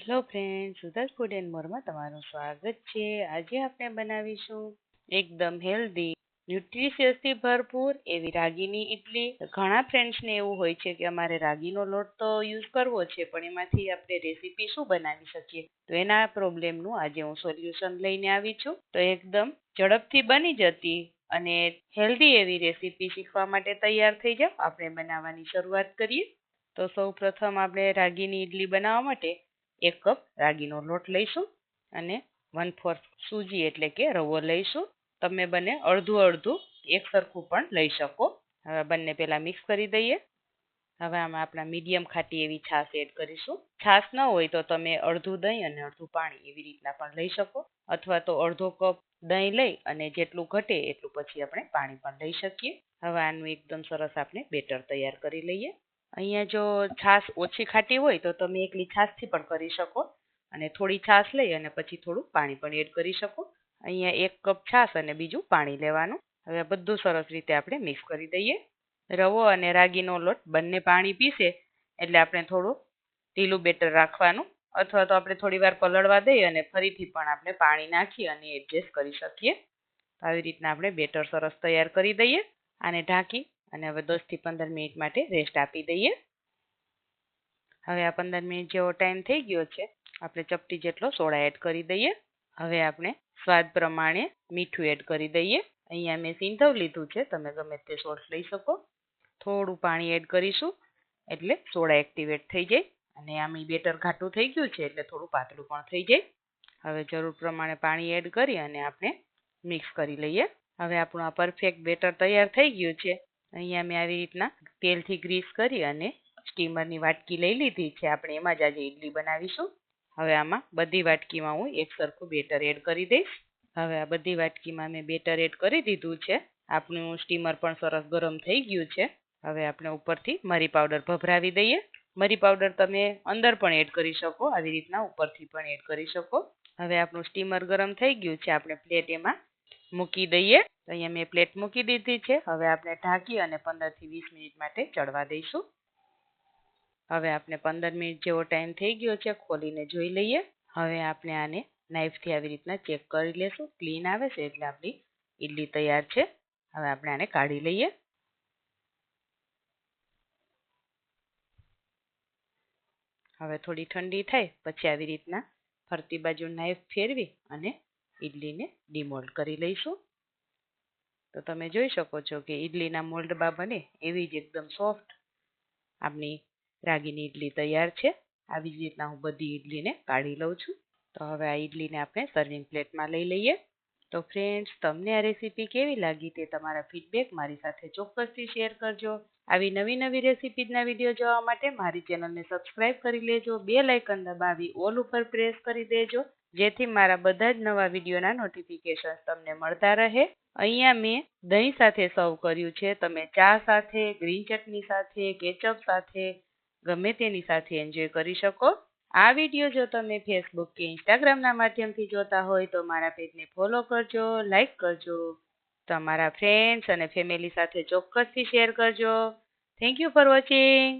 Hello friend, Sudha food and મોરમાં તમારું સ્વાગત છે। આજે આપણે બનાવીશું એકદમ હેલ્ધી, ન્યુટ્રિશિયસથી ભરપૂર એવી રાગીની ઇડલી। ઘણા ફ્રેન્ડ્સને એવું હોય છે કે અમારે રાગીનો લોટ તો યુઝ કરવો છે, પણ એમાંથી આપણે રેસીપી શું બનાવી શકીએ? તો એના પ્રોબ્લેમનું આજે હું સોલ્યુશન લઈને આવી છું। તો એકદમ ઝડપથી બની જતી અને હેલ્ધી એવી રેસીપી શીખવા માટે તૈયાર થઈ જાઓ। આપણે બનાવવાની શરૂઆત કરીએ। તો સૌ પ્રથમ આપણે રાગીની ઇડલી બનાવવા માટે 1 કપ રાગીનો લોટ લઈશું અને 1/4 સૂજી એટલે કે રવો લઈશું। તમે બંને અડધું અડધું એક સરખું પણ લઈ શકો। હવે બંને પહેલા મિક્સ કરી દઈએ। હવે આમાં આપણા મીડિયમ ખાટી એવી છાશ એડ કરીશું। છાશ ન હોય તો તમે અડધું દહીં અને અડધું પાણી એવી રીતના પણ લઈ શકો, અથવા તો અડધો કપ દહીં લઈ અને જેટલું ઘટે એટલું પછી આપણે પાણી પણ લઈ શકીએ। હવે આનું એકદમ સરસ આપણે બેટર તૈયાર કરી લઈએ। અહીંયા જો છાશ ઓછી ખાટી હોય તો તમે એકલી છાશથી પણ કરી શકો અને થોડી છાશ લઈ અને પછી થોડું પાણી પણ એડ કરી શકો। અહીંયા 1 કપ છાશ અને બીજું પાણી લેવાનું। હવે બધું સરસ રીતે આપણે મિક્સ કરી દઈએ। રવો અને રાગીનો લોટ બંને પાણી પીશે એટલે આપણે થોડું ઢીલું બેટર રાખવાનું, અથવા તો આપણે થોડી વાર પલળવા દઈએ અને ફરીથી પણ આપણે પાણી નાખી અને એડજસ્ટ કરી શકીએ। આવી રીતના આપણે બેટર સરસ તૈયાર કરી દઈએ। આને ઢાંકી અને હવે 10 થી 15 મિનિટ માટે રેસ્ટ આપી દઈએ। હવે આ 15 મિનિટ જેવો ટાઈમ થઈ ગયો છે। આપણે ચપટી જેટલો સોડા એડ કરી દઈએ। હવે આપણે સ્વાદ પ્રમાણે મીઠું એડ કરી દઈએ। અહીંયા મેં સિંધવ લીધું છે, તમે ગમે તે સોલ્ટ લઈ શકો। થોડું પાણી એડ કરીશું એટલે સોડા એક્ટિવેટ થઈ જાય અને આમ બેટર ઘાટું થઈ ગયું છે એટલે થોડું પાતળું પણ થઈ જાય। હવે જરૂર પ્રમાણે પાણી એડ કરી અને આપણે મિક્સ કરી લઈએ। હવે આપણું આ પરફેક્ટ બેટર તૈયાર થઈ ગયું છે। અહીંયા મેં આવી રીતના તેલથી ગ્રીસ કરી અને સ્ટીમરની વાટકી લઈ લીધી છે। આપણે એમાં જ આજે ઇડલી બનાવીશું। હવે આમાં બધી વાટકીમાં હું એક સરખું બેટર એડ કરી દઈશ। હવે આ બધી વાટકીમાં મેં બેટર એડ કરી દીધું છે। આપણું સ્ટીમર પણ સરસ ગરમ થઈ ગયું છે। હવે આપણે ઉપરથી મરી પાવડર ભભરાવી દઈએ। મરી પાવડર તમે અંદર પણ એડ કરી શકો, આવી રીતના ઉપરથી પણ એડ કરી શકો। હવે આપણું સ્ટીમર ગરમ થઈ ગયું છે, આપણે પ્લેટ એમાં મૂકી દઈએ। અહીંયા મેં પ્લેટ મૂકી દીધી છે। હવે આપણે ઢાંકી અને 15 થી 20 મિનિટ માટે ચડવા દઈશું। હવે આપણે 15 મિનિટ જેવો ટાઈમ થઈ ગયો છે, ખોલીને જોઈ લઈએ। હવે આપણે આને નાઈફથી આવી રીતના ચેક કરી લેશું, ક્લીન આવે છે એટલે આપણી ઇડલી તૈયાર છે। હવે આપણે આને કાઢી લઈએ। હવે થોડી ઠંડી થાય પછી આવી રીતના ફરતી બાજુ નાઈફ ફેરવી અને ઇડલીને ડીમોલ્ડ કરી લઈશું। તો તમે જોઈ શકો છો કે ઇડલીના મોલ્ડમાં બને એવી જ એકદમ સોફ્ટ આપણી રાગીની ઇડલી તૈયાર છે। આવી જ રીતના હું બધી ઇડલીને કાઢી લઉં છું। તો હવે આ ઇડલીને આપણે સર્વિંગ પ્લેટમાં લઈ લઈએ। તો ફ્રેન્ડ્સ, તમને આ રેસીપી કેવી લાગી તે તમારા ફીડબેક મારી સાથે ચોક્કસથી શેર કરજો। આવી નવી નવી રેસીપીના વિડીયો જોવા માટે મારી ચેનલને સબસ્ક્રાઇબ કરી લેજો, બેલ આઇકન દબાવી ઓલ ઉપર પ્રેસ કરી દેજો, જેથી મારા બધા જ નવા વિડીયોના નોટિફિકેશન તમને મળતા રહે। અહીંયા મેં દહીં સાથે સર્વ કર્યું છે, તમે ચા સાથે, ગ્રીન ચટણી સાથે, કેચઅપ સાથે, ગમે તેની સાથે એન્જોય કરી શકો। આ વિડીયો જો તમે ફેસબુક કે ઇન્સ્ટાગ્રામના માધ્યમથી જોતા હોય તો મારા પેજને ફોલો કરજો, લાઈક કરજો, તમારા ફ્રેન્ડ્સ અને ફેમિલી સાથે ચોક્કસથી શેર કરજો। Thank you for watching.